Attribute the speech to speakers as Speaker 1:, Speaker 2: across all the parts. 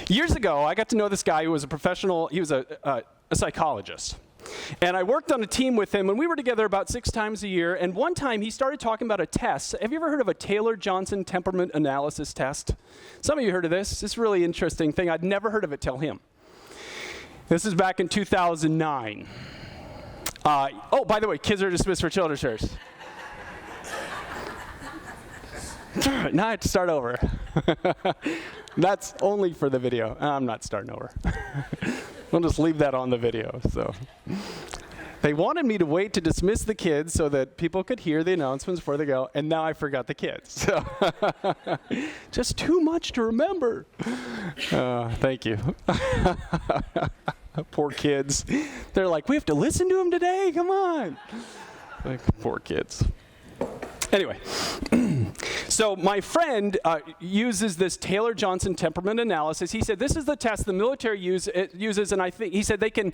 Speaker 1: Years ago, I got to know this guy who was a professional, he was a psychologist. And I worked on a team with him, and we were together about 6 times a year. And one time, he started talking about a test. Have you ever heard of a Taylor-Johnson temperament analysis test? Some of you heard of this. This is a really interesting thing. I'd never heard of it till him. This is back in 2009. Oh, by the way, kids are dismissed for children's church. Now I have to start over. That's only for the video. I'm not starting over. We'll just leave that on the video. So they wanted me to wait to dismiss the kids so that people could hear the announcements before they go, and now I forgot the kids. So just too much to remember. Thank you. Poor kids. They're like, we have to listen to him today? Come on. Like, poor kids. Anyway, so my friend uses this Taylor-Johnson temperament analysis. He said this is the test the military uses, and I think he said they can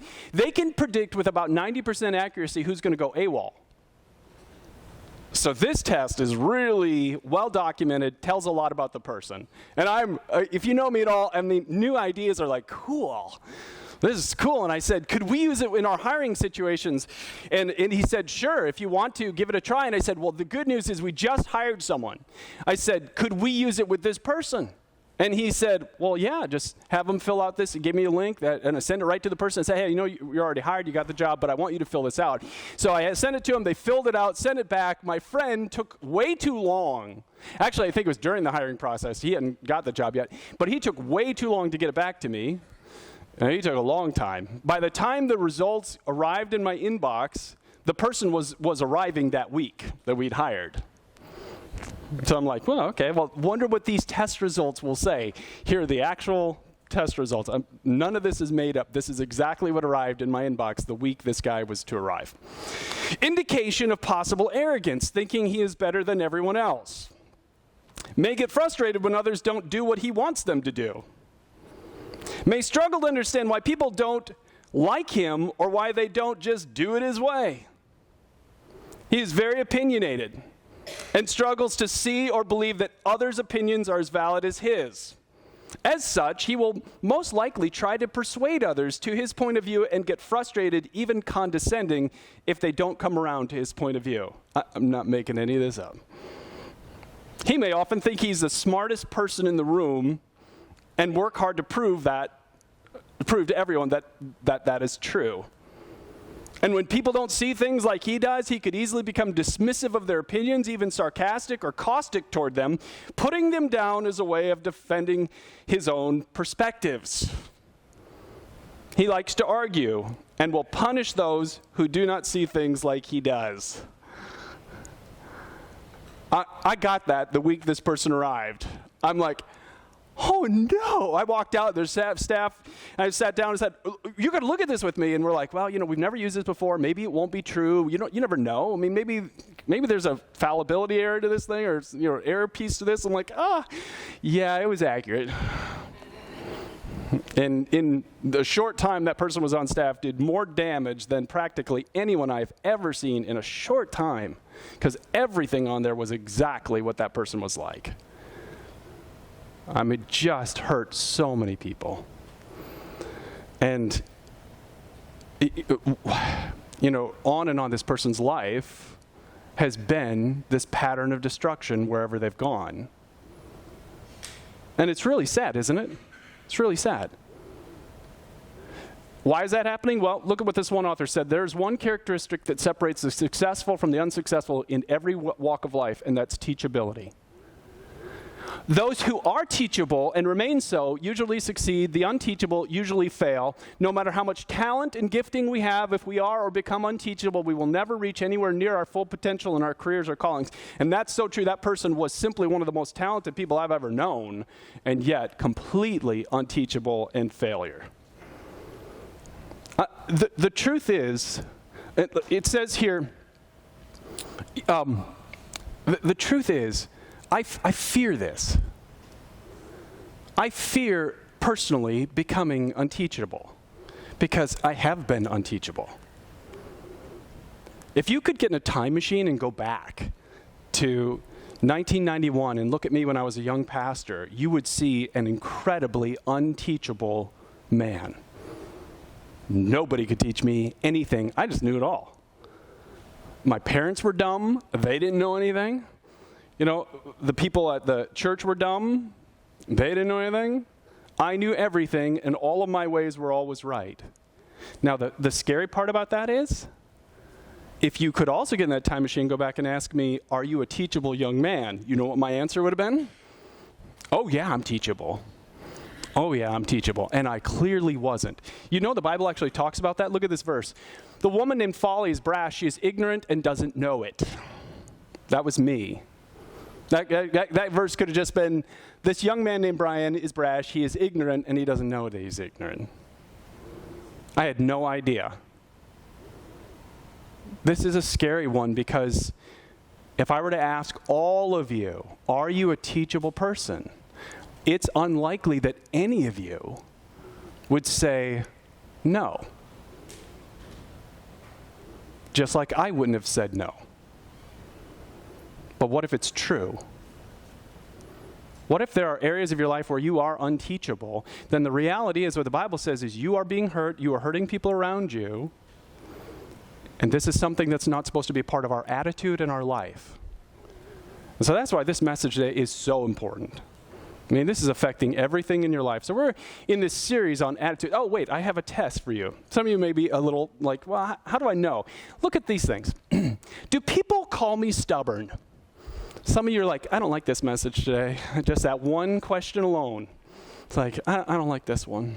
Speaker 1: predict with about 90% accuracy who's going to go AWOL. So this test is really well documented, tells a lot about the person. And if you know me at all, I mean, new ideas are like, cool. This is cool. And I said, could we use it in our hiring situations? And he said, sure, if you want to, give it a try. And I said, well, the good news is we just hired someone. I said, could we use it with this person? And he said, well, yeah, just have them fill out this and give me a link and I send it right to the person and say, hey, you know, you're already hired, you got the job, but I want you to fill this out. So I sent it to them, they filled it out, sent it back. My friend took way too long. Actually, I think it was during the hiring process. He hadn't got the job yet, but he took way too long to get it back to me. And he took a long time. By the time the results arrived in my inbox, the person was arriving that week that we'd hired. So I'm like, well, okay, well, wonder what these test results will say. Here are the actual test results. None of this is made up. This is exactly what arrived in my inbox the week this guy was to arrive. Indication of possible arrogance, thinking he is better than everyone else. May get frustrated when others don't do what he wants them to do. May struggle to understand why people don't like him or why they don't just do it his way. He is very opinionated and struggles to see or believe that others' opinions are as valid as his. As such, he will most likely try to persuade others to his point of view and get frustrated, even condescending, if they don't come around to his point of view. I'm not making any of this up. He may often think he's the smartest person in the room and work hard to prove to everyone that is true. And when people don't see things like he does, he could easily become dismissive of their opinions, even sarcastic or caustic toward them, putting them down as a way of defending his own perspectives. He likes to argue and will punish those who do not see things like he does. I got that the week this person arrived. I'm like, oh no, I walked out, there's staff, and I sat down and said, you're going to look at this with me. And we're like, well, you know, we've never used this before. Maybe it won't be true. You never know. I mean, maybe there's a fallibility error to this thing or, you know, error piece to this. I'm like, yeah, it was accurate. And in the short time that person was on staff, did more damage than practically anyone I've ever seen in a short time, because everything on there was exactly what that person was like. It just hurt so many people. And, you know, on and on, this person's life has been this pattern of destruction wherever they've gone. And it's really sad, isn't it? It's really sad. Why is that happening? Well, look at what this one author said. There's one characteristic that separates the successful from the unsuccessful in every walk of life, and that's teachability. Those who are teachable and remain so usually succeed. The unteachable usually fail. No matter how much talent and gifting we have, if we are or become unteachable, we will never reach anywhere near our full potential in our careers or callings. And that's so true. That person was simply one of the most talented people I've ever known, and yet completely unteachable and failure. The truth is, it says here, the truth is, I fear this. I fear personally becoming unteachable because I have been unteachable. If you could get in a time machine and go back to 1991, and look at me when I was a young pastor, you would see an incredibly unteachable man. Nobody could teach me anything. I just knew it all. My parents were dumb. They didn't know anything. You know, the people at the church were dumb. They didn't know anything. I knew everything, and all of my ways were always right. Now, the scary part about that is, if you could also get in that time machine and go back and ask me, are you a teachable young man? You know what my answer would have been? Oh, yeah, I'm teachable. Oh, yeah, I'm teachable. And I clearly wasn't. You know, the Bible actually talks about that. Look at this verse. The woman named Folly is brash. She is ignorant and doesn't know it. That was me. That verse could have just been, this young man named Brian is brash. He is ignorant, and he doesn't know that he's ignorant. I had no idea. This is a scary one because if I were to ask all of you, are you a teachable person? It's unlikely that any of you would say no. Just like I wouldn't have said no. But what if it's true? What if there are areas of your life where you are unteachable? Then the reality is what the Bible says is you are being hurt, you are hurting people around you, and this is something that's not supposed to be a part of our attitude and our life. And so that's why this message today is so important. I mean, this is affecting everything in your life. So we're in this series on attitude. Oh, wait, I have a test for you. Some of you may be a little like, well, how do I know? Look at these things. Do people call me stubborn? Some of you are like, I don't like this message today. Just that one question alone. It's like, I don't like this one.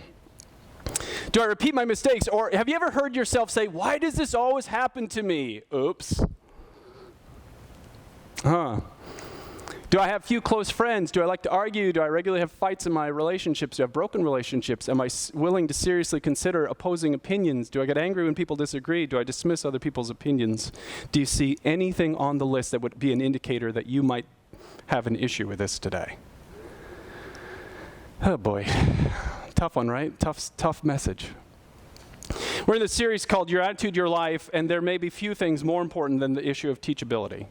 Speaker 1: Do I repeat my mistakes? Or have you ever heard yourself say, why does this always happen to me? Oops. Do I have few close friends? Do I like to argue? Do I regularly have fights in my relationships? Do I have broken relationships? Am I willing to seriously consider opposing opinions? Do I get angry when people disagree? Do I dismiss other people's opinions? Do you see anything on the list that would be an indicator that you might have an issue with this today? Oh boy, tough one, right? Tough message. We're in this series called Your Attitude, Your Life, and there may be few things more important than the issue of teachability.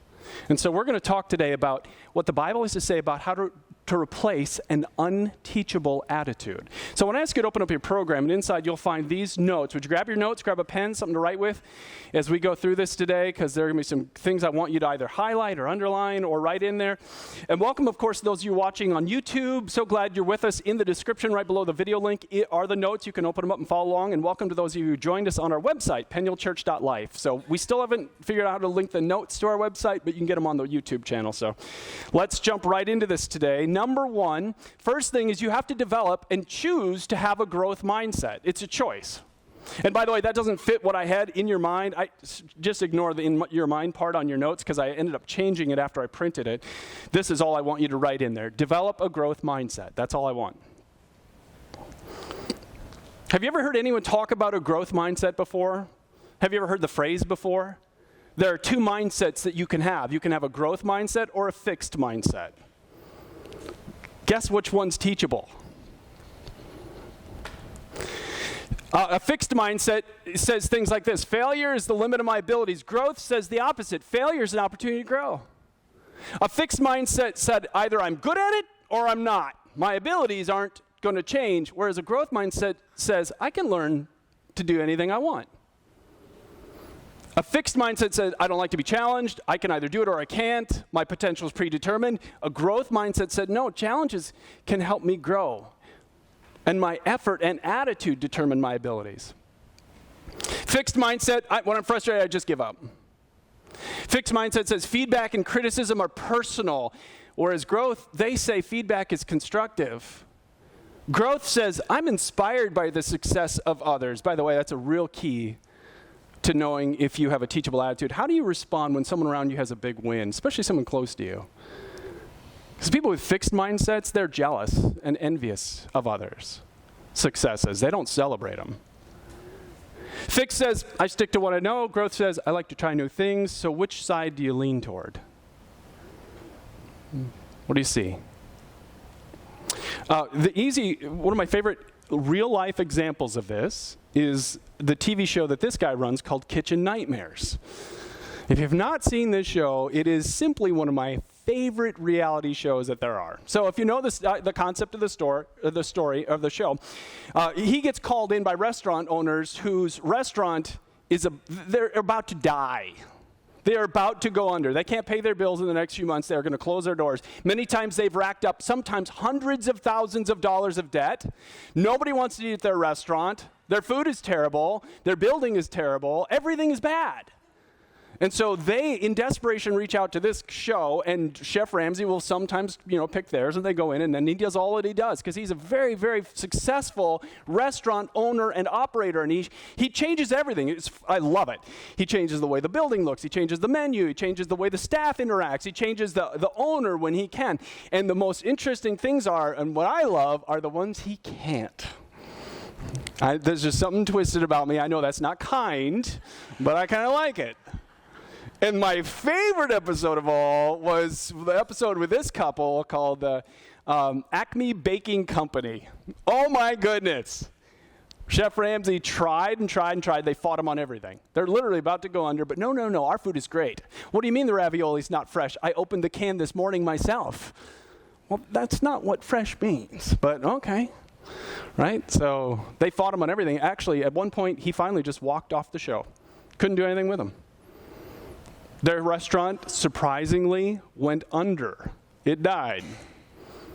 Speaker 1: And so we're going to talk today about what the Bible has to say about how to replace an unteachable attitude. So when I ask you to open up your program, and inside you'll find these notes. Would you grab your notes, grab a pen, something to write with as we go through this today, because there are going to be some things I want you to either highlight or underline or write in there. And welcome, of course, those of you watching on YouTube. So glad you're with us. In the description right below the video link are the notes. You can open them up and follow along. And welcome to those of you who joined us on our website, penuelchurch.life. So we still haven't figured out how to link the notes to our website, but you can get them on the YouTube channel. So let's jump right into this today. Number one, first thing is you have to develop and choose to have a growth mindset. It's a choice. And by the way, that doesn't fit what I had in your mind. I just ignore the in your mind part on your notes because I ended up changing it after I printed it. This is all I want you to write in there. Develop a growth mindset. That's all I want. Have you ever heard anyone talk about a growth mindset before? Have you ever heard the phrase before? There are two mindsets that you can have. You can have a growth mindset or a fixed mindset. Guess which one's teachable? A fixed mindset says things like this. Failure is the limit of my abilities. Growth says the opposite. Failure is an opportunity to grow. A fixed mindset said either I'm good at it or I'm not. My abilities aren't going to change, whereas a growth mindset says I can learn to do anything I want. A fixed mindset says, I don't like to be challenged. I can either do it or I can't. My potential is predetermined. A growth mindset said, no, challenges can help me grow. And my effort and attitude determine my abilities. Fixed mindset, when I'm frustrated, I just give up. Fixed mindset says feedback and criticism are personal. Whereas growth, they say feedback is constructive. Growth says, I'm inspired by the success of others. By the way, that's a real key to knowing if you have a teachable attitude. How do you respond when someone around you has a big win, especially someone close to you? Because people with fixed mindsets, they're jealous and envious of others' successes. They don't celebrate them. Fixed says, I stick to what I know. Growth says, I like to try new things. So which side do you lean toward? What do you see? One of my favorite real-life examples of this is the TV show that this guy runs called Kitchen Nightmares. If you have not seen this show, it is simply one of my favorite reality shows that there are. So if you know this, the concept of the story of the show, he gets called in by restaurant owners whose restaurant they're about to die. They are about to go under. They can't pay their bills in the next few months. They're going to close their doors. Many times they've racked up sometimes hundreds of thousands of dollars of debt. Nobody wants to eat at their restaurant. Their food is terrible. Their building is terrible. Everything is bad. And so they, in desperation, reach out to this show, and Chef Ramsay will sometimes, pick theirs, and they go in, and then he does all that he does, because he's a very, very successful restaurant owner and operator, and he changes everything. I love it. He changes the way the building looks. He changes the menu. He changes the way the staff interacts. He changes the owner when he can. And the most interesting things are, and what I love, are the ones he can't. There's just something twisted about me. I know that's not kind, but I kind of like it. And my favorite episode of all was the episode with this couple called the Acme Baking Company. Oh my goodness. Chef Ramsay tried and tried and tried. They fought him on everything. They're literally about to go under, but no, our food is great. What do you mean the ravioli's not fresh? I opened the can this morning myself. Well, that's not what fresh means, but okay. Right? So they fought him on everything. Actually, at one point, he finally just walked off the show. Couldn't do anything with him. Their restaurant, surprisingly, went under. It died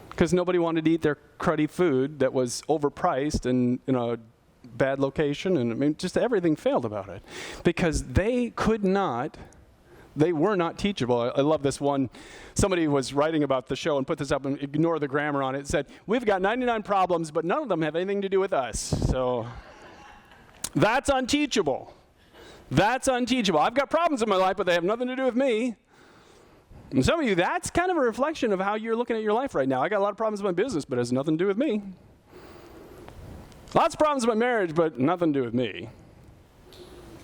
Speaker 1: because nobody wanted to eat their cruddy food that was overpriced and in a bad location. And just everything failed about it because they were not teachable. I love this one. Somebody was writing about the show and put this up and ignore the grammar on it. It said, we've got 99 problems, but none of them have anything to do with us. So that's unteachable. That's unteachable. I've got problems in my life, but they have nothing to do with me. And some of you, that's kind of a reflection of how you're looking at your life right now. I got a lot of problems in my business, but it has nothing to do with me. Lots of problems in my marriage, but nothing to do with me.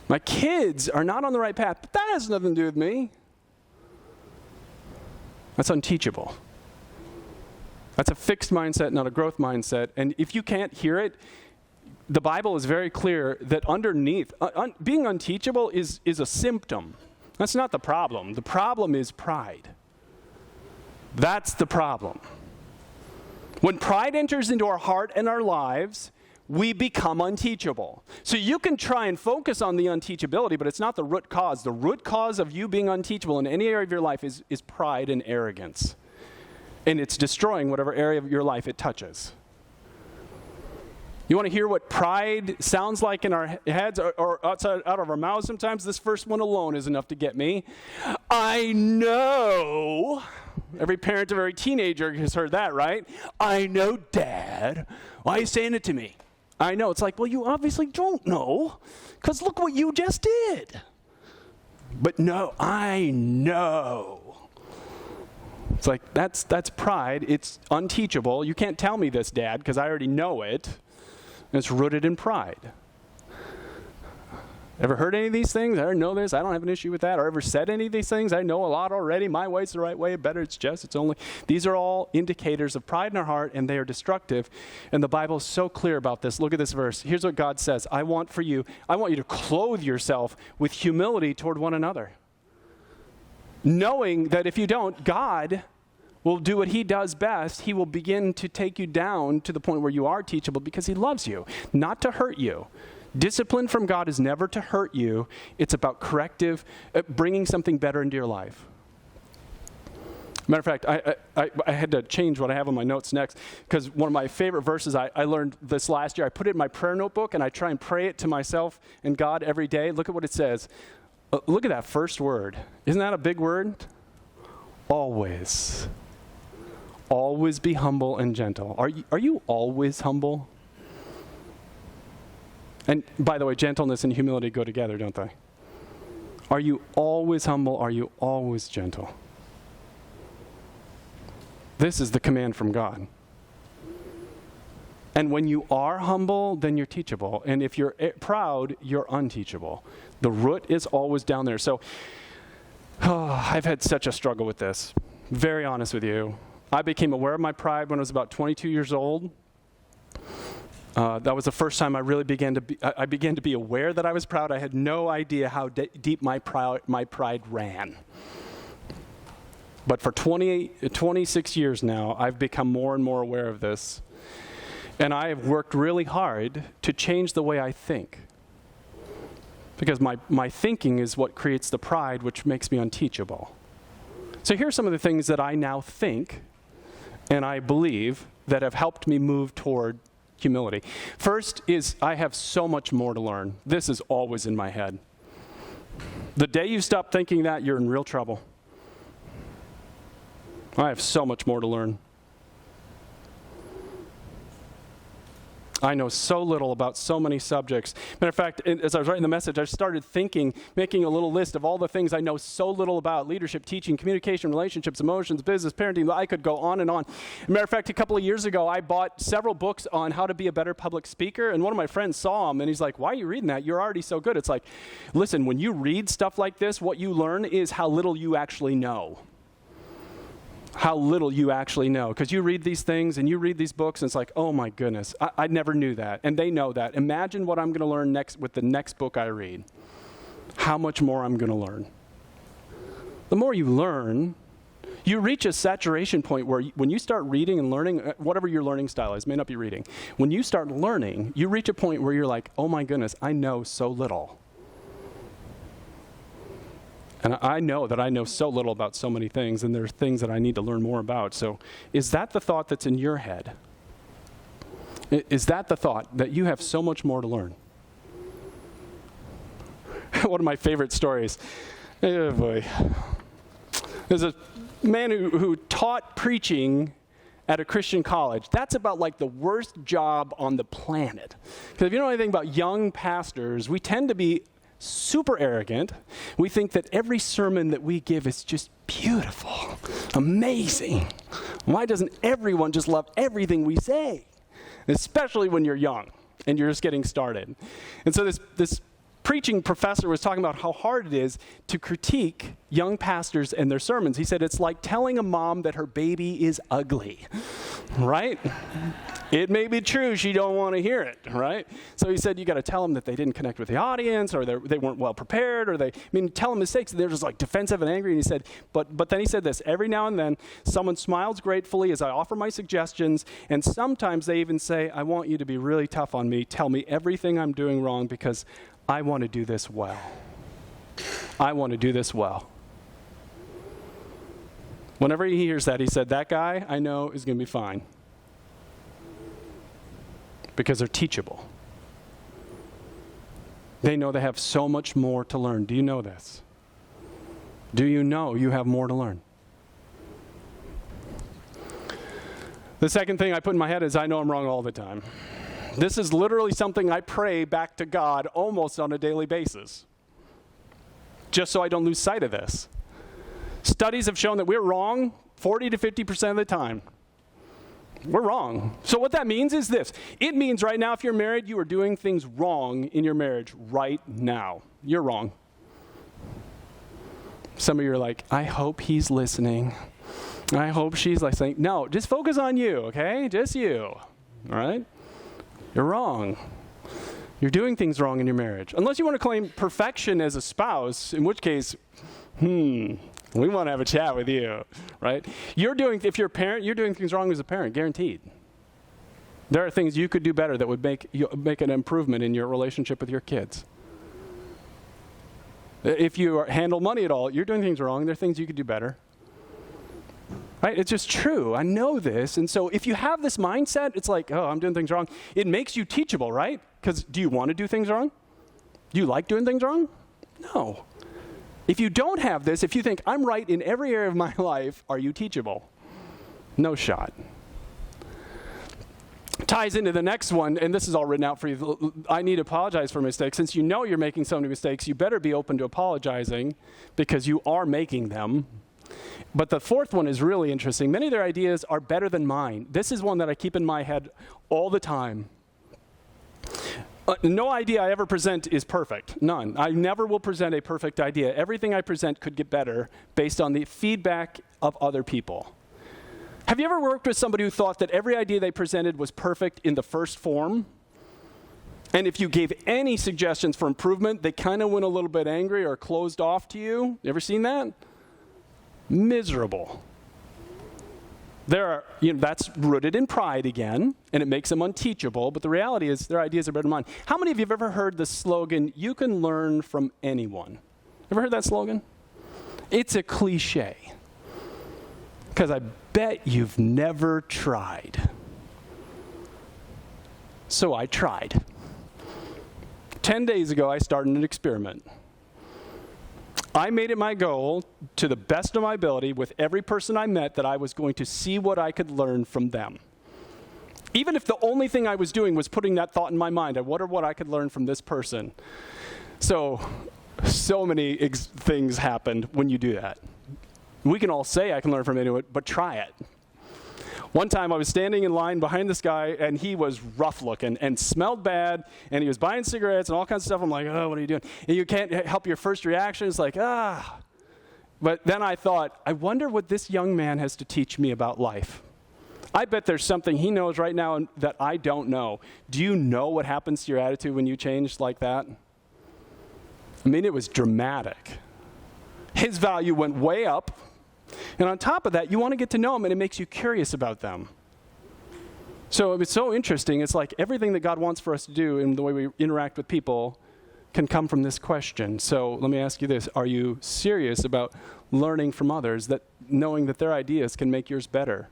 Speaker 1: My kids are not on the right path, but that has nothing to do with me. That's unteachable. That's a fixed mindset, not a growth mindset. And if you can't hear it, the Bible is very clear that underneath, being unteachable is a symptom. That's not the problem. The problem is pride. That's the problem. When pride enters into our heart and our lives, we become unteachable. So you can try and focus on the unteachability, but it's not the root cause. The root cause of you being unteachable in any area of your life is pride and arrogance. And it's destroying whatever area of your life it touches. You want to hear what pride sounds like in our heads or out of our mouths sometimes? This first one alone is enough to get me. I know. Every parent of every teenager has heard that, right? I know, Dad. Why are you saying it to me? I know. It's like, well, you obviously don't know, because look what you just did. But no, I know. It's like, that's pride. It's unteachable. You can't tell me this, Dad, because I already know it. And it's rooted in pride. Ever heard any of these things? I already know this. I don't have an issue with that. Or ever said any of these things? I know a lot already. My way's the right way. Better it's just. It's only. These are all indicators of pride in our heart, and they are destructive. And the Bible is so clear about this. Look at this verse. Here's what God says. I want you to clothe yourself with humility toward one another. Knowing that if you don't, God will do what he does best. He will begin to take you down to the point where you are teachable because he loves you, not to hurt you. Discipline from God is never to hurt you. It's about corrective, bringing something better into your life. Matter of fact, I had to change what I have on my notes next because one of my favorite verses I learned this last year, I put it in my prayer notebook and I try and pray it to myself and God every day. Look at what it says. Look at that first word. Isn't that a big word? Always. Always be humble and gentle. Are you always humble? And by the way, gentleness and humility go together, don't they? Are you always humble? Are you always gentle? This is the command from God. And when you are humble, then you're teachable. And if you're proud, you're unteachable. The root is always down there. So I've had such a struggle with this. Very honest with you. I became aware of my pride when I was about 22 years old. That was the first time I really began to be aware that I was proud. I had no idea how deep my pride ran. But for 26 years now, I've become more and more aware of this. And I have worked really hard to change the way I think. Because my thinking is what creates the pride, which makes me unteachable. So here's some of the things that I now think and I believe that have helped me move toward humility. First is I have so much more to learn. This is always in my head. The day you stop thinking that, you're in real trouble. I have so much more to learn. I know so little about so many subjects. Matter of fact, as I was writing the message, I started thinking, making a little list of all the things I know so little about: leadership, teaching, communication, relationships, emotions, business, parenting. I could go on and on. Matter of fact, a couple of years ago, I bought several books on how to be a better public speaker, and one of my friends saw them, and he's like, "Why are you reading that? You're already so good." It's like, listen, when you read stuff like this, what you learn is how little you actually know. How little you actually know. Because you read these things and you read these books and it's like, oh my goodness, I never knew that. And they know that. Imagine what I'm going to learn next with the next book I read. How much more I'm going to learn. The more you learn, you reach a saturation point where when you start reading and learning, whatever your learning style is, may not be reading. When you start learning, you reach a point where you're like, oh my goodness, I know so little. And I know that I know so little about so many things, and there are things that I need to learn more about. So is that the thought that's in your head? Is that the thought, that you have so much more to learn? One of my favorite stories. Oh boy. There's a man who taught preaching at a Christian college. That's about like the worst job on the planet. Because if you know anything about young pastors, we tend to be super arrogant. We think that every sermon that we give is just beautiful, amazing. Why doesn't everyone just love everything we say? Especially when you're young and you're just getting started. And so this preaching professor was talking about how hard it is to critique young pastors and their sermons. He said it's like telling a mom that her baby is ugly, right? It may be true, she don't want to hear it, right? So he said you got to tell them that they didn't connect with the audience, or they weren't well prepared, or tell them mistakes, and they're just like defensive and angry. And he said, but then he said this: every now and then someone smiles gratefully as I offer my suggestions, and sometimes they even say, I want you to be really tough on me, tell me everything I'm doing wrong because I want to do this well. I want to do this well. Whenever he hears that, he said, that guy I know is going to be fine. Because they're teachable. They know they have so much more to learn. Do you know this? Do you know you have more to learn? The second thing I put in my head is I know I'm wrong all the time. This is literally something I pray back to God almost on a daily basis, just so I don't lose sight of this. Studies have shown that we're wrong 40 to 50% of the time. We're wrong. So what that means is this. It means right now, if you're married, you are doing things wrong in your marriage right now. You're wrong. Some of you are like, I hope he's listening. I hope she's listening. No, just focus on you, okay? Just you, all right? You're wrong. You're doing things wrong in your marriage. Unless you want to claim perfection as a spouse, in which case, we want to have a chat with you, right? If you're a parent, you're doing things wrong as a parent, guaranteed. There are things you could do better that would make an improvement in your relationship with your kids. If you handle money at all, you're doing things wrong. There are things you could do better. Right? It's just true. I know this. And so if you have this mindset, it's like, oh, I'm doing things wrong. It makes you teachable, right? Because do you want to do things wrong? Do you like doing things wrong? No. If you don't have this, if you think, I'm right in every area of my life, are you teachable? No shot. Ties into the next one, and this is all written out for you. I need to apologize for mistakes. Since you know you're making so many mistakes, you better be open to apologizing because you are making them. But the fourth one is really interesting. Many of their ideas are better than mine. This is one that I keep in my head all the time. No idea I ever present is perfect. None. I never will present a perfect idea. Everything I present could get better based on the feedback of other people. Have you ever worked with somebody who thought that every idea they presented was perfect in the first form? And if you gave any suggestions for improvement, they kind of went a little bit angry or closed off to you? You ever seen that? Miserable. That's rooted in pride again, and it makes them unteachable, but the reality is their ideas are better than mine. How many of you have ever heard the slogan, "You can learn from anyone"? Ever heard that slogan? It's a cliche, because I bet you've never tried. So I tried. 10 days ago, I started an experiment. I made it my goal, to the best of my ability, with every person I met, that I was going to see what I could learn from them. Even if the only thing I was doing was putting that thought in my mind, I wonder what I could learn from this person. So many things happened when you do that. We can all say I can learn from anyone, but try it. One time I was standing in line behind this guy, and he was rough looking and smelled bad, and he was buying cigarettes and all kinds of stuff. I'm like, oh, what are you doing? And you can't help your first reaction. It's like, ah. But then I thought, I wonder what this young man has to teach me about life. I bet there's something he knows right now that I don't know. Do you know what happens to your attitude when you change like that? I mean, it was dramatic. His value went way up. And on top of that, you want to get to know them, and it makes you curious about them. So it's so interesting. It's like everything that God wants for us to do in the way we interact with people can come from this question. So let me ask you this. Are you serious about learning from others, that knowing that their ideas can make yours better?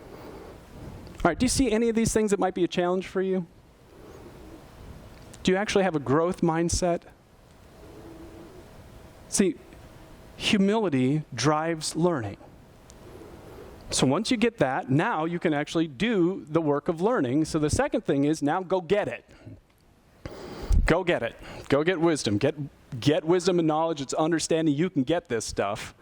Speaker 1: All right, do you see any of these things that might be a challenge for you? Do you actually have a growth mindset? See, humility drives learning. So once you get that, now you can actually do the work of learning. So the second thing is, now go get it. Go get it. Go get wisdom. Get wisdom and knowledge. It's understanding you can get this stuff.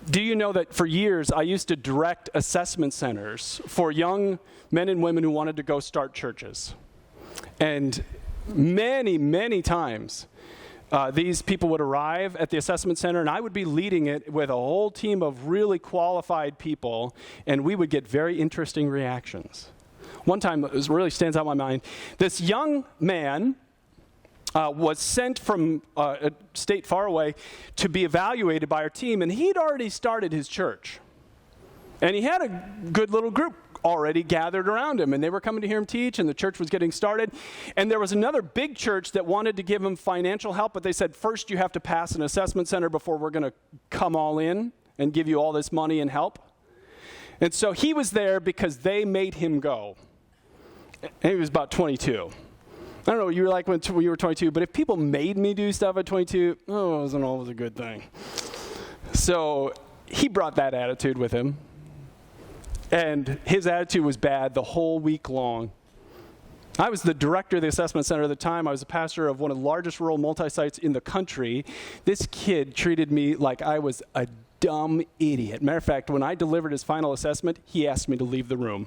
Speaker 1: Do you know that for years I used to direct assessment centers for young men and women who wanted to go start churches? And many, many times, these people would arrive at the assessment center, and I would be leading it with a whole team of really qualified people, and we would get very interesting reactions. One time, it really stands out in my mind, this young man was sent from a state far away to be evaluated by our team, and he'd already started his church. And he had a good little group already gathered around him, and they were coming to hear him teach, and the church was getting started. And there was another big church that wanted to give him financial help, but they said, first you have to pass an assessment center before we're going to come all in and give you all this money and help. And so he was there because they made him go. And he was about 22. I don't know what you were like when you were 22, but if people made me do stuff at 22, it wasn't always a good thing. So he brought that attitude with him. And his attitude was bad the whole week long. I was the director of the assessment center at the time. I was a pastor of one of the largest rural multi-sites in the country. This kid treated me like I was a dumb idiot. Matter of fact, when I delivered his final assessment, he asked me to leave the room.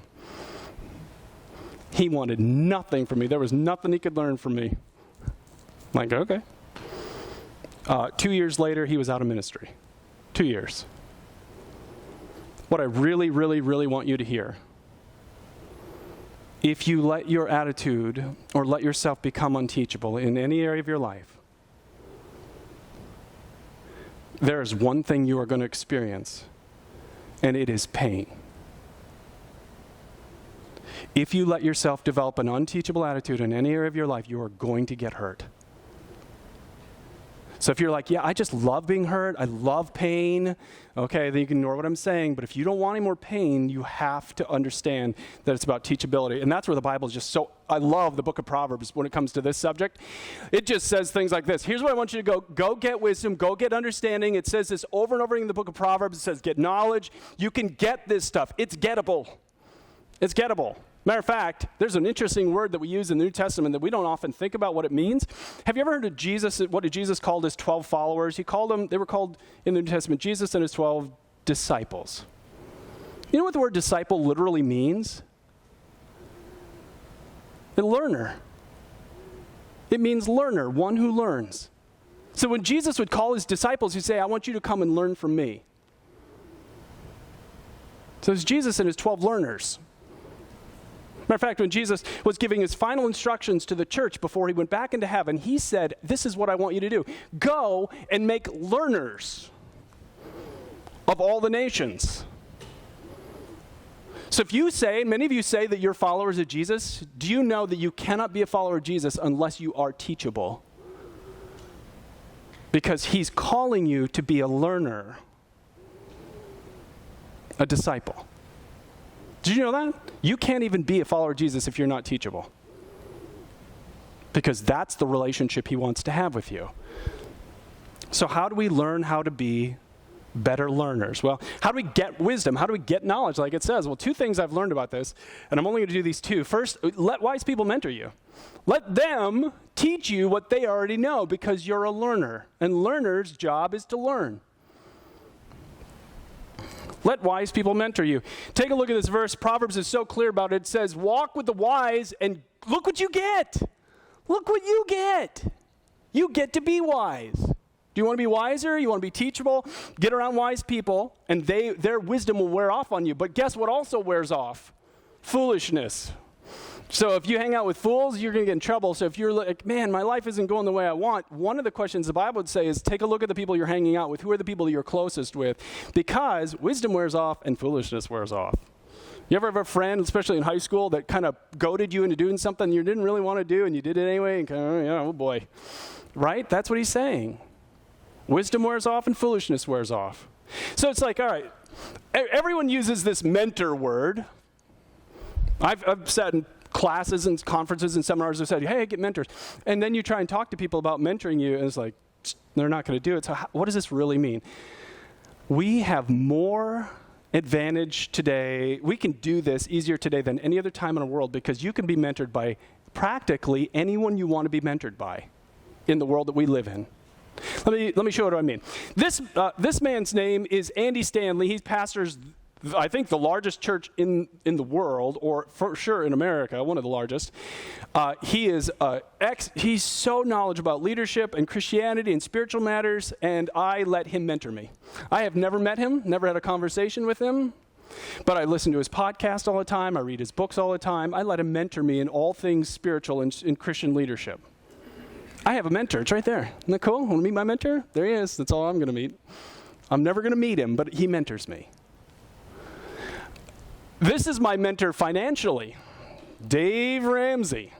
Speaker 1: He wanted nothing from me. There was nothing he could learn from me. I'm like, okay. 2 years later, he was out of ministry. 2 years. What I really, really, really want you to hear, if you let your attitude or let yourself become unteachable in any area of your life, there is one thing you are going to experience, and it is pain. If you let yourself develop an unteachable attitude in any area of your life, you are going to get hurt. So if you're like, yeah, I just love being hurt, I love pain, okay, then you can ignore what I'm saying. But if you don't want any more pain, you have to understand that it's about teachability. And that's where the Bible is just so, I love the book of Proverbs when it comes to this subject. It just says things like this. Here's where I want you to go. Go get wisdom, go get understanding. It says this over and over in the book of Proverbs. It says get knowledge. You can get this stuff. It's gettable. It's gettable. Matter of fact, there's an interesting word that we use in the New Testament that we don't often think about what it means. Have you ever heard of Jesus, what did Jesus call his 12 followers? They were called in the New Testament, Jesus and his 12 disciples. You know what the word disciple literally means? A learner. It means learner, one who learns. So when Jesus would call his disciples, he'd say, I want you to come and learn from me. So it's Jesus and his 12 learners. Matter of fact, when Jesus was giving his final instructions to the church before he went back into heaven, he said, this is what I want you to do. Go and make learners of all the nations. So if you say, many of you say that you're followers of Jesus, do you know that you cannot be a follower of Jesus unless you are teachable? Because he's calling you to be a learner, a disciple. Did you know that? You can't even be a follower of Jesus if you're not teachable. Because that's the relationship he wants to have with you. So how do we learn how to be better learners? Well, how do we get wisdom? How do we get knowledge, like it says? Well, two things I've learned about this, and I'm only going to do these two. First, let wise people mentor you. Let them teach you what they already know because you're a learner. And learner's job is to learn. Let wise people mentor you. Take a look at this verse. Proverbs is so clear about it. It says, walk with the wise and look what you get. Look what you get. You get to be wise. Do you want to be wiser? You want to be teachable? Get around wise people, and their wisdom will wear off on you. But guess what also wears off? Foolishness. So if you hang out with fools, you're going to get in trouble. So if you're like, man, my life isn't going the way I want, one of the questions the Bible would say is take a look at the people you're hanging out with. Who are the people you're closest with? Because wisdom wears off and foolishness wears off. You ever have a friend, especially in high school, that kind of goaded you into doing something you didn't really want to do, and you did it anyway, and kind of, oh boy. Right? That's what he's saying. Wisdom wears off and foolishness wears off. So it's like, all right, everyone uses this mentor word. I've sat in classes and conferences and seminars that said, hey, get mentors. And then you try and talk to people about mentoring you, and it's like, they're not going to do it. So what does this really mean? We have more advantage today. We can do this easier today than any other time in the world because you can be mentored by practically anyone you want to be mentored by in the world that we live in. Let me show you what I mean. This man's name is Andy Stanley. He pastors, I think, the largest church in the world, or for sure in America, one of the largest. He's so knowledgeable about leadership and Christianity and spiritual matters, and I let him mentor me. I have never met him, never had a conversation with him, but I listen to his podcast all the time. I read his books all the time. I let him mentor me in all things spiritual and in Christian leadership. I have a mentor. It's right there. Isn't that cool? Want to meet my mentor? There he is. That's all I'm going to meet. I'm never going to meet him, but he mentors me. This is my mentor financially, Dave Ramsey.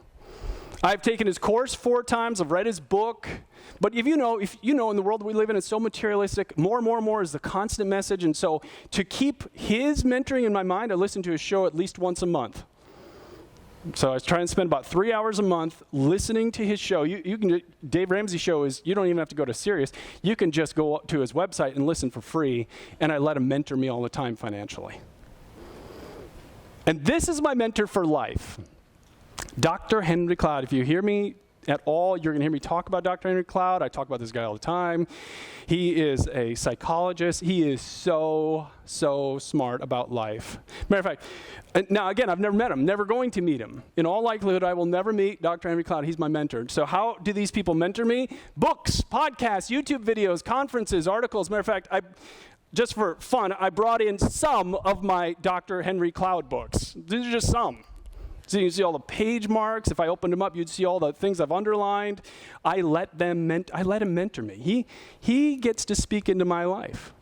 Speaker 1: I've taken his course 4 times. I've read his book. But if you know in the world that we live in, it's so materialistic. More is the constant message. And so to keep his mentoring in my mind, I listen to his show at least once a month. So I was trying to spend about 3 hours a month listening to his show. Dave Ramsey's show is, you don't even have to go to Sirius. You can just go to his website and listen for free. And I let him mentor me all the time financially. And this is my mentor for life, Dr. Henry Cloud. If you hear me at all, you're going to hear me talk about Dr. Henry Cloud. I talk about this guy all the time. He is a psychologist. He is so smart about life. Matter of fact, now again, I've never met him, never going to meet him. In all likelihood, I will never meet Dr. Henry Cloud. He's my mentor. So how do these people mentor me? Books, podcasts, YouTube videos, conferences, articles. Matter of fact, just for fun, I brought in some of my Dr. Henry Cloud books. These are just some. So you can see all the page marks. If I opened them up, you'd see all the things I've underlined. I let him mentor me. He gets to speak into my life.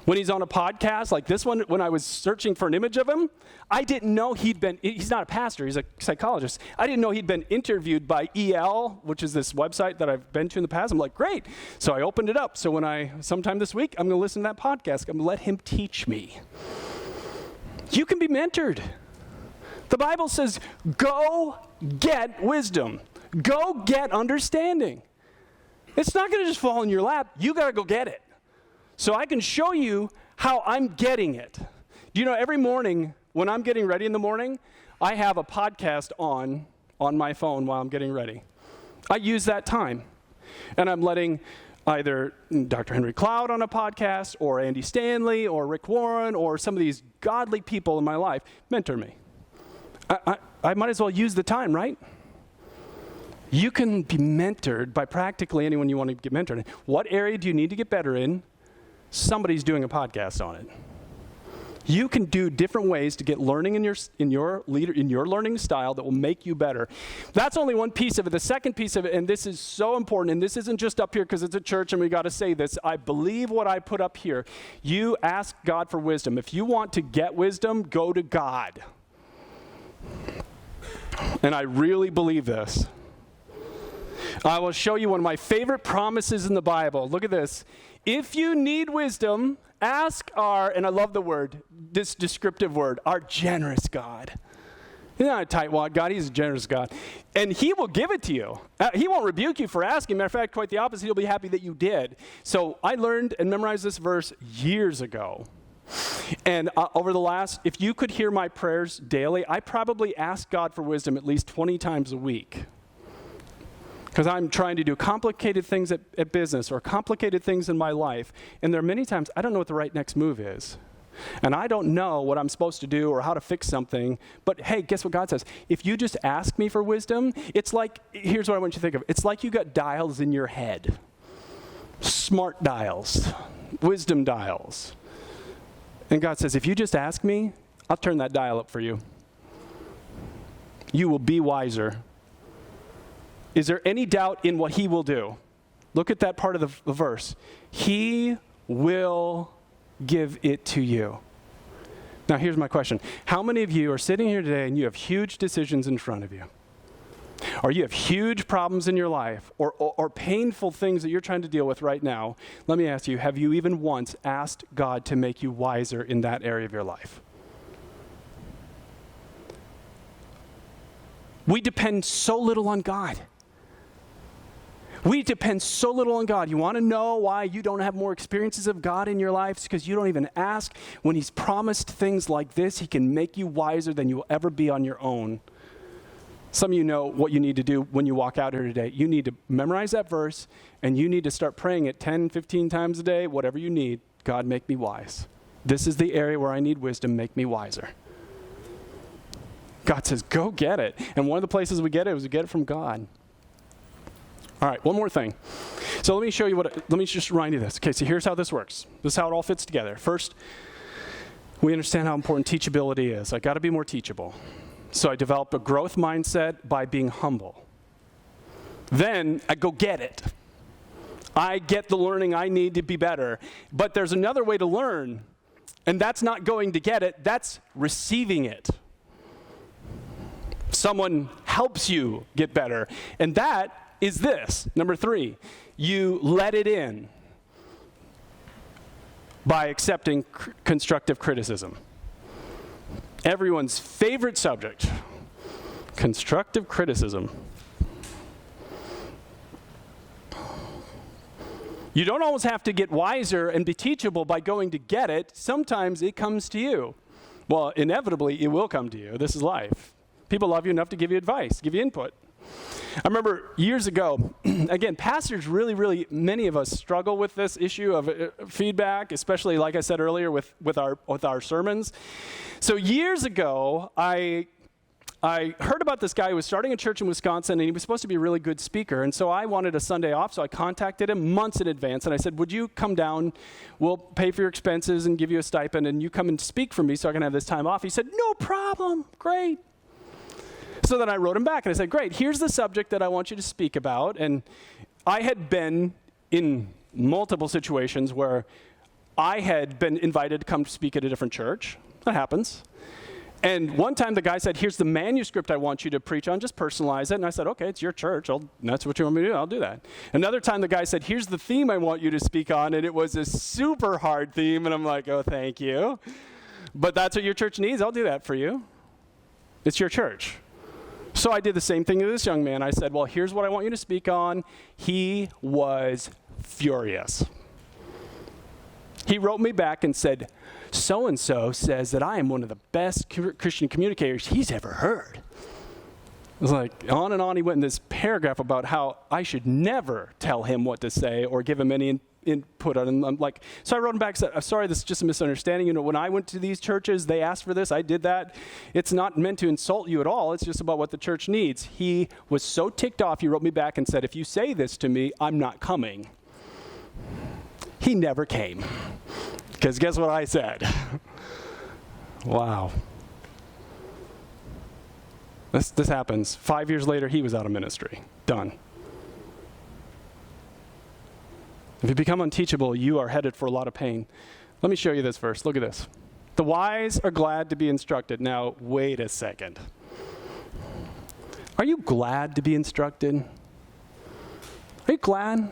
Speaker 1: When he's on a podcast like this one, when I was searching for an image of him, I didn't know he's not a pastor, he's a psychologist. I didn't know he'd been interviewed by EL, which is this website that I've been to in the past. I'm like, great. So I opened it up. So sometime this week, I'm going to listen to that podcast. I'm going to let him teach me. You can be mentored. The Bible says, go get wisdom. Go get understanding. It's not going to just fall in your lap. You got to go get it. So I can show you how I'm getting it. Do you know, every morning when I'm getting ready in the morning, I have a podcast on my phone while I'm getting ready. I use that time. And I'm letting either Dr. Henry Cloud on a podcast, or Andy Stanley, or Rick Warren, or some of these godly people in my life mentor me. I might as well use the time, right? You can be mentored by practically anyone you want to get mentored in. What area do you need to get better in? Somebody's doing a podcast on it. You can do different ways to get learning in your learning style that will make you better. That's only one piece of it. The second piece of it, and this is so important, and this isn't just up here because it's a church and we got to say this. I believe what I put up here. You ask God for wisdom. If you want to get wisdom, go to God. And I really believe this. I will show you one of my favorite promises in the Bible. Look at this. If you need wisdom, ask our, and I love the word, this descriptive word, our generous God. He's not a tightwad God, he's a generous God. And he will give it to you. He won't rebuke you for asking. Matter of fact, quite the opposite, he'll be happy that you did. So I learned and memorized this verse years ago. And over the last, if you could hear my prayers daily, I probably ask God for wisdom at least 20 times a week. Because I'm trying to do complicated things at business or complicated things in my life. And there are many times I don't know what the right next move is. And I don't know what I'm supposed to do or how to fix something. But hey, guess what God says? If you just ask me for wisdom, it's like, here's what I want you to think of. It's like you got dials in your head. Smart dials. Wisdom dials. And God says, if you just ask me, I'll turn that dial up for you. You will be wiser. Is there any doubt in what he will do? Look at that part of the verse. He will give it to you. Now, here's my question. How many of you are sitting here today and you have huge decisions in front of you? Or you have huge problems in your life or painful things that you're trying to deal with right now? Let me ask you, have you even once asked God to make you wiser in that area of your life? We depend so little on God. We depend so little on God. You want to know why you don't have more experiences of God in your life? It's because you don't even ask. When he's promised things like this, he can make you wiser than you will ever be on your own. Some of you know what you need to do when you walk out here today. You need to memorize that verse, and you need to start praying it 10, 15 times a day, whatever you need. God, make me wise. This is the area where I need wisdom. Make me wiser. God says, go get it. And one of the places we get it is we get it from God. All right, one more thing. So let me show you let me just remind you this. Okay, so here's how this works. This is how it all fits together. First, we understand how important teachability is. I got to be more teachable. So I develop a growth mindset by being humble. Then I go get it. I get the learning I need to be better. But there's another way to learn, and that's not going to get it. That's receiving it. Someone helps you get better. And that is this. Number 3, you let it in by accepting constructive criticism. Everyone's favorite subject, constructive criticism. You don't always have to get wiser and be teachable by going to get it. Sometimes it comes to you. Well, inevitably, it will come to you. This is life. People love you enough to give you advice, give you input. I remember years ago, again, pastors really, many of us struggle with this issue of feedback, especially, like I said earlier, with our sermons. So years ago, I heard about this guy who was starting a church in Wisconsin, and he was supposed to be a really good speaker. And so I wanted a Sunday off, so I contacted him months in advance, and I said, would you come down? We'll pay for your expenses and give you a stipend, and you come and speak for me so I can have this time off. He said, no problem, great. So then I wrote him back and I said, great, here's the subject that I want you to speak about. And I had been in multiple situations where I had been invited to come speak at a different church. That happens. And one time the guy said, here's the manuscript I want you to preach on, just personalize it. And I said, okay, it's your church. That's what you want me to do. I'll do that. Another time the guy said, here's the theme I want you to speak on. And it was a super hard theme. And I'm like, oh, thank you. But that's what your church needs. I'll do that for you. It's your church. So I did the same thing to this young man. I said, well, here's what I want you to speak on. He was furious. He wrote me back and said, so-and-so says that I am one of the best Christian communicators he's ever heard. It was like on and on he went in this paragraph about how I should never tell him what to say or give him any input on it. And I'm like, so I wrote him back and said, I'm sorry, this is just a misunderstanding. You know, when I went to these churches, they asked for this, I did that. It's not meant to insult you at all. It's just about what the church needs. He was so ticked off, he wrote me back and said, if you say this to me, I'm not coming. He never came. Because guess what I said? Wow. This happens. 5 years later, he was out of ministry. Done. If you become unteachable, you are headed for a lot of pain. Let me show you this verse. Look at this. The wise are glad to be instructed. Now, wait a second. Are you glad to be instructed? Are you glad?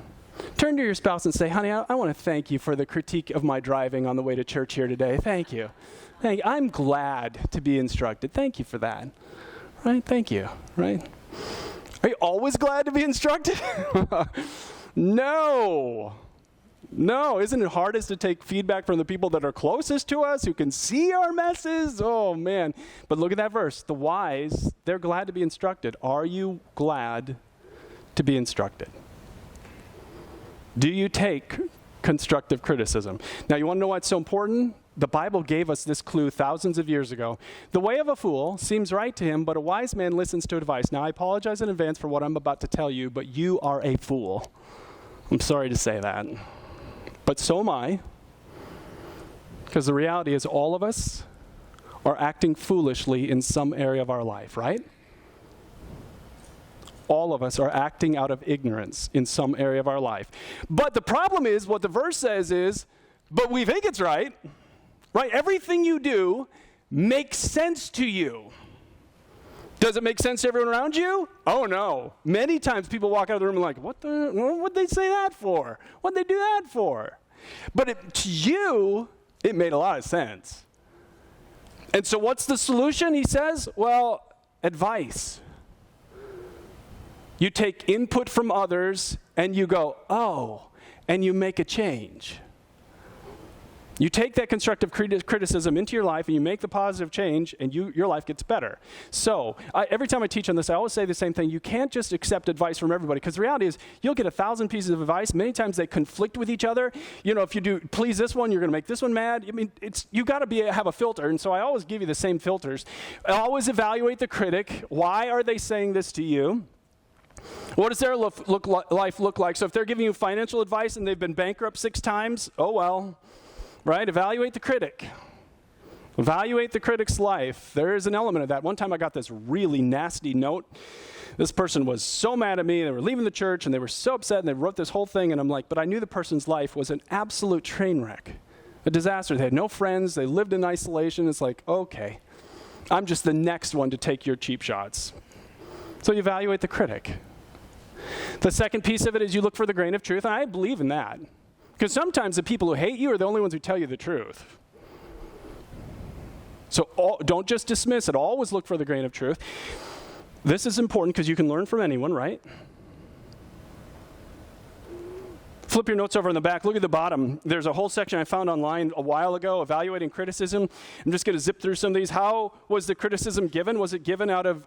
Speaker 1: Turn to your spouse and say, honey, I want to thank you for the critique of my driving on the way to church here today. Thank you. I'm glad to be instructed. Thank you for that. Right? Thank you. Right? Are you always glad to be instructed? No. Isn't it hardest to take feedback from the people that are closest to us, who can see our messes? Oh, man. But look at that verse. The wise, they're glad to be instructed. Are you glad to be instructed? Do you take constructive criticism? Now, you want to know why it's so important? The Bible gave us this clue thousands of years ago. The way of a fool seems right to him, but a wise man listens to advice. Now, I apologize in advance for what I'm about to tell you, but you are a fool. I'm sorry to say that. But so am I. Because the reality is all of us are acting foolishly in some area of our life, right? All of us are acting out of ignorance in some area of our life. But the problem is, what the verse says is, but we think it's right. Right? Everything you do makes sense to you. Does it make sense to everyone around you? Oh, no. Many times people walk out of the room and like, what'd they say that for? What'd they do that for? But to you, it made a lot of sense. And so what's the solution? He says, well, advice. You take input from others and you go, oh, and you make a change. You take that constructive criticism into your life and you make the positive change and your life gets better. So every time I teach on this, I always say the same thing. You can't just accept advice from everybody, because the reality is you'll get 1,000 pieces of advice. Many times they conflict with each other. You know, if you do please this one, you're going to make this one mad. I mean, you got to have a filter. And so I always give you the same filters. I always evaluate the critic. Why are they saying this to you? What does their life look like? So if they're giving you financial advice and they've been bankrupt 6 times, oh well. Right? Evaluate the critic. Evaluate the critic's life. There is an element of that. One time I got this really nasty note. This person was so mad at me. They were leaving the church and they were so upset and they wrote this whole thing. And I'm like, but I knew the person's life was an absolute train wreck, a disaster. They had no friends. They lived in isolation. It's like, okay, I'm just the next one to take your cheap shots. So you evaluate the critic. The second piece of it is you look for the grain of truth. And I believe in that. Because sometimes the people who hate you are the only ones who tell you the truth. So don't just dismiss it. Always look for the grain of truth. This is important because you can learn from anyone, right? Flip your notes over in the back. Look at the bottom. There's a whole section I found online a while ago, evaluating criticism. I'm just going to zip through some of these. How was the criticism given? Was it given out of,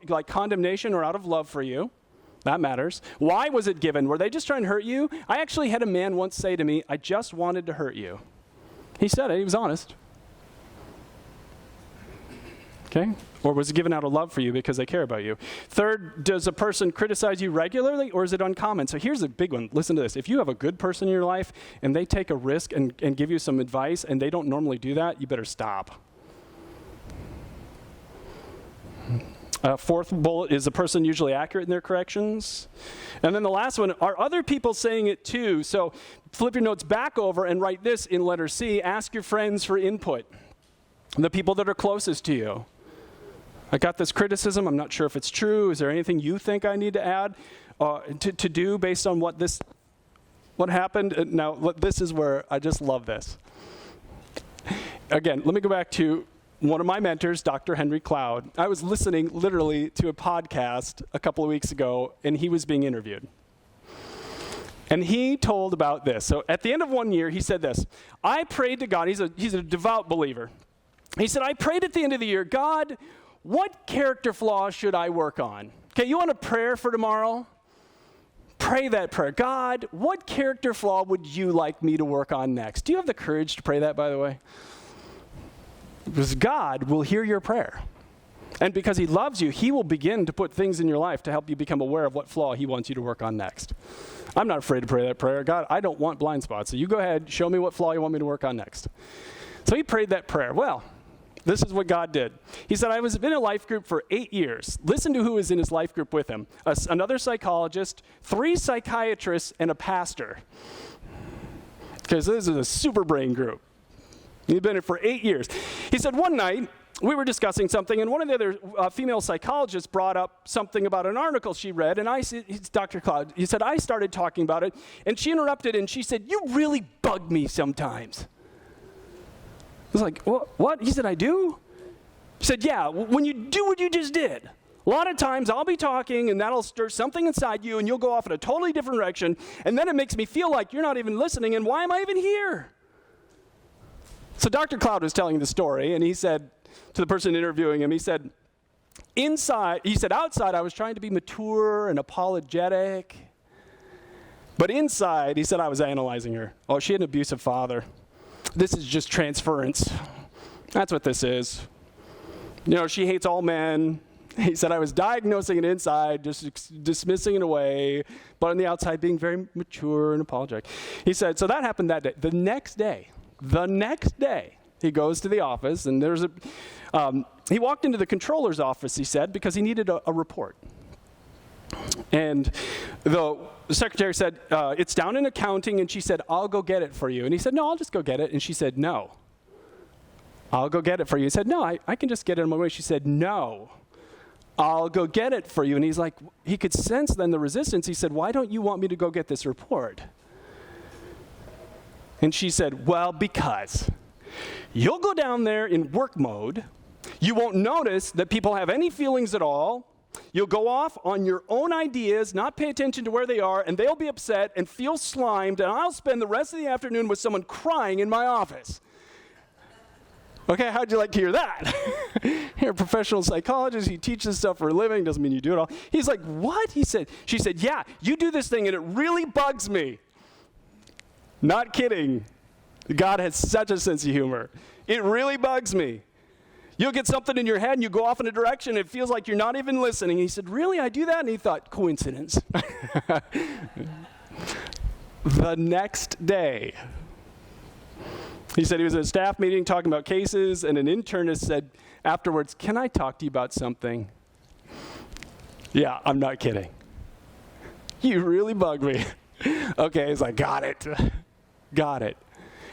Speaker 1: like condemnation or out of love for you? That matters. Why was it given? Were they just trying to hurt you? I actually had a man once say to me, I just wanted to hurt you. He said it. He was honest. Okay? Or was it given out of love for you because they care about you? Third, does a person criticize you regularly, or is it uncommon? So here's a big one. Listen to this. If you have a good person in your life and they take a risk and give you some advice and they don't normally do that, you better stop. Fourth bullet, is the person usually accurate in their corrections? And then the last one, are other people saying it too? So flip your notes back over and write this in letter C. Ask your friends for input, the people that are closest to you. I got this criticism. I'm not sure if it's true. Is there anything you think I need to add to do based on what happened? Now, this is where I just love this. Again, let me go back to one of my mentors, Dr. Henry Cloud. I was listening literally to a podcast a couple of weeks ago, and he was being interviewed. And he told about this. So at the end of one year, he said this. I prayed to God. He's a devout believer. He said, I prayed at the end of the year, God, what character flaw should I work on? Okay, you want a prayer for tomorrow? Pray that prayer. God, what character flaw would you like me to work on next? Do you have the courage to pray that, by the way? Because God will hear your prayer. And because he loves you, he will begin to put things in your life to help you become aware of what flaw he wants you to work on next. I'm not afraid to pray that prayer. God, I don't want blind spots. So you go ahead, show me what flaw you want me to work on next. So he prayed that prayer. Well, This is what God did. He said, I was in a life group for 8 years. Listen to who was in his life group with him. Another psychologist, 3 psychiatrists, and a pastor. Because this is a super brain group. He'd been in it for 8 years. He said, one night, we were discussing something, and one of the other female psychologists brought up something about an article she read, and it's Dr. Cloud. He said, I started talking about it, and she interrupted, and she said, you really bug me sometimes. I was like, what? He said, I do? He said, yeah, when you do what you just did. A lot of times I'll be talking and that'll stir something inside you and you'll go off in a totally different direction, and then it makes me feel like you're not even listening, and why am I even here? So Dr. Cloud was telling the story, and he said to the person interviewing him, he said, outside I was trying to be mature and apologetic, but inside, he said, I was analyzing her. Oh, she had an abusive father. This is just transference. That's what this is. You know, she hates all men. He said, I was diagnosing it inside, just dismissing it away, but on the outside being very mature and apologetic. He said, so that happened that day. The next day, he goes to the office, and he walked into the controller's office, he said, because he needed a report. And the secretary said, it's down in accounting, and she said, I'll go get it for you. And he said, no, I'll just go get it. And she said, no. I'll go get it for you. He said, no, I can just get it on my way. She said, no, I'll go get it for you. And he's like, he could sense then the resistance. He said, why don't you want me to go get this report? And she said, well, because you'll go down there in work mode. You won't notice that people have any feelings at all. You'll go off on your own ideas, not pay attention to where they are, and they'll be upset and feel slimed, and I'll spend the rest of the afternoon with someone crying in my office. Okay, how'd you like to hear that? You're a professional psychologist, you teach this stuff for a living, doesn't mean you do it all. He's like, what? She said, yeah, you do this thing and it really bugs me. Not kidding. God has such a sense of humor. It really bugs me. You'll get something in your head and you go off in a direction, it feels like you're not even listening. He said, really, I do that? And he thought, coincidence. The next day, he said he was at a staff meeting talking about cases, and an internist said afterwards, can I talk to you about something? Yeah, I'm not kidding. You really bug me. Okay, he's like, got it.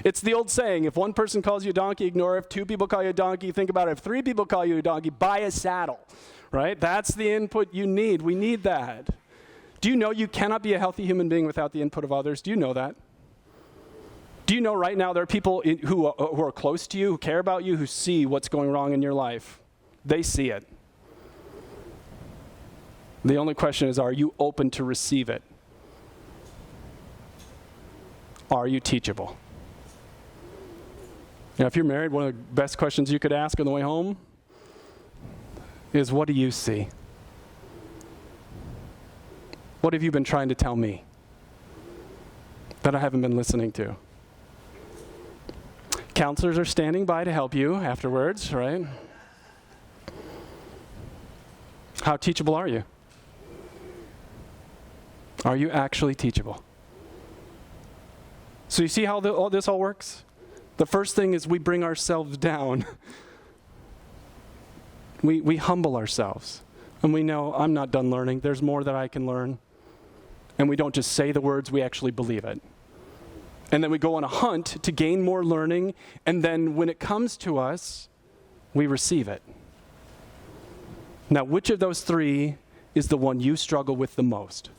Speaker 1: It's the old saying, if one person calls you a donkey, ignore it. If 2 people call you a donkey, think about it. If 3 people call you a donkey, buy a saddle, right? That's the input you need. We need that. Do you know you cannot be a healthy human being without the input of others? Do you know that? Do you know right now there are people who are close to you, who care about you, who see what's going wrong in your life? They see it. The only question is, are you open to receive it? Are you teachable? Now, if you're married, one of the best questions you could ask on the way home is, what do you see? What have you been trying to tell me that I haven't been listening to? Counselors are standing by to help you afterwards, right? How teachable are you? Are you actually teachable? So you see how this all works? The first thing is we bring ourselves down. We humble ourselves. And we know, I'm not done learning. There's more that I can learn. And we don't just say the words, we actually believe it. And then we go on a hunt to gain more learning, and then when it comes to us, we receive it. Now, which of those 3 is the one you struggle with the most?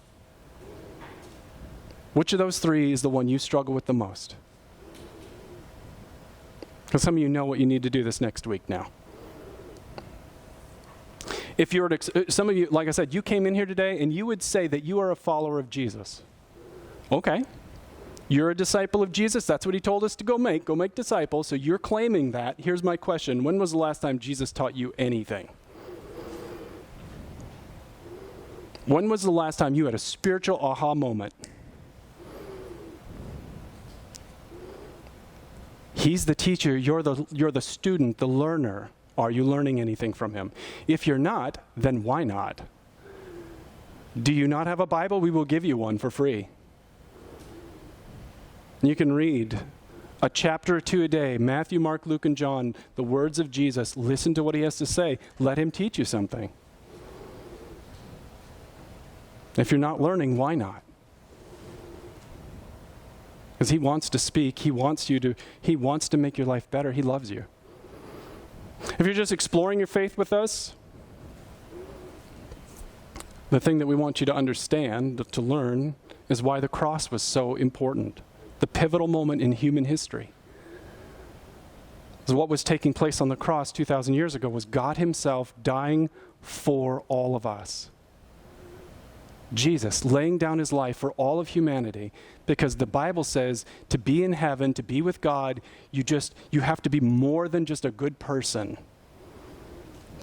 Speaker 1: Which of those 3 is the one you struggle with the most? Because some of you know what you need to do this next week now. If you're, some of you, like I said, you came in here today and you would say that you are a follower of Jesus. Okay. You're a disciple of Jesus. That's what he told us to go make disciples. So you're claiming that. Here's my question. When was the last time Jesus taught you anything? When was the last time you had a spiritual aha moment? He's the teacher. You're the student, the learner. Are you learning anything from him? If you're not, then why not? Do you not have a Bible? We will give you one for free. You can read a chapter or two a day, Matthew, Mark, Luke, and John, the words of Jesus. Listen to what he has to say. Let him teach you something. If you're not learning, why not? Because he wants to speak. He wants to make your life better. He loves you. If you're just exploring your faith with us, the thing that we want you to understand, to learn, is why the cross was so important. The pivotal moment in human history. Because what was taking place on the cross 2,000 years ago was God himself dying for all of us. Jesus laying down his life for all of humanity, because the Bible says to be in heaven, to be with God, you have to be more than just a good person.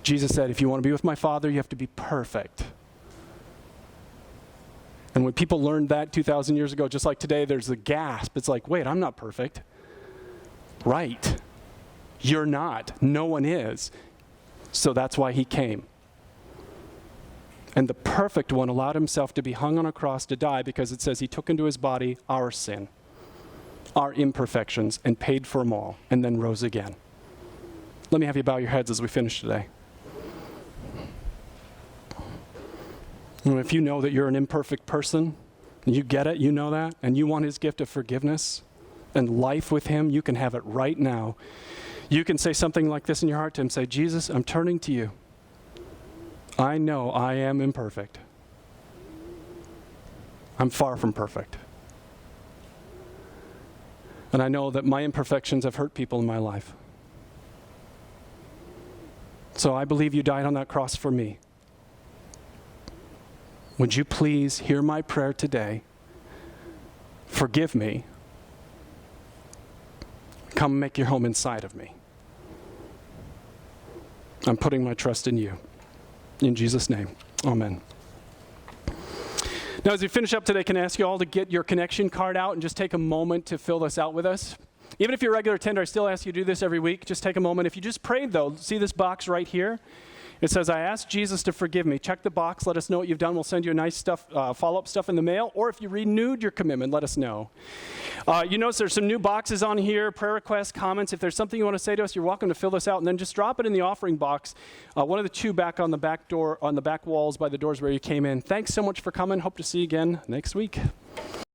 Speaker 1: Jesus said, if you want to be with my Father, you have to be perfect. And when people learned that 2,000 years ago, just like today, there's a gasp. It's like, wait, I'm not perfect. Right. You're not. No one is. So that's why he came. And the perfect one allowed himself to be hung on a cross to die, because it says he took into his body our sin, our imperfections, and paid for them all, and then rose again. Let me have you bow your heads as we finish today. And if you know that you're an imperfect person, and you get it, you know that, and you want his gift of forgiveness and life with him, you can have it right now. You can say something like this in your heart to him. Say, Jesus, I'm turning to you. I know I am imperfect. I'm far from perfect. And I know that my imperfections have hurt people in my life. So I believe you died on that cross for me. Would you please hear my prayer today? Forgive me. Come make your home inside of me. I'm putting my trust in you. In Jesus' name, amen. Now, as we finish up today, can I ask you all to get your connection card out and just take a moment to fill this out with us? Even if you're a regular attender, I still ask you to do this every week. Just take a moment. If you just prayed, though, see this box right here? It says, I asked Jesus to forgive me. Check the box. Let us know what you've done. We'll send you a nice follow-up stuff in the mail. Or if you renewed your commitment, let us know. You notice there's some new boxes on here, prayer requests, comments. If there's something you want to say to us, you're welcome to fill this out. And then just drop it in the offering box. One of the two back on the back door, on the back walls by the doors where you came in. Thanks so much for coming. Hope to see you again next week.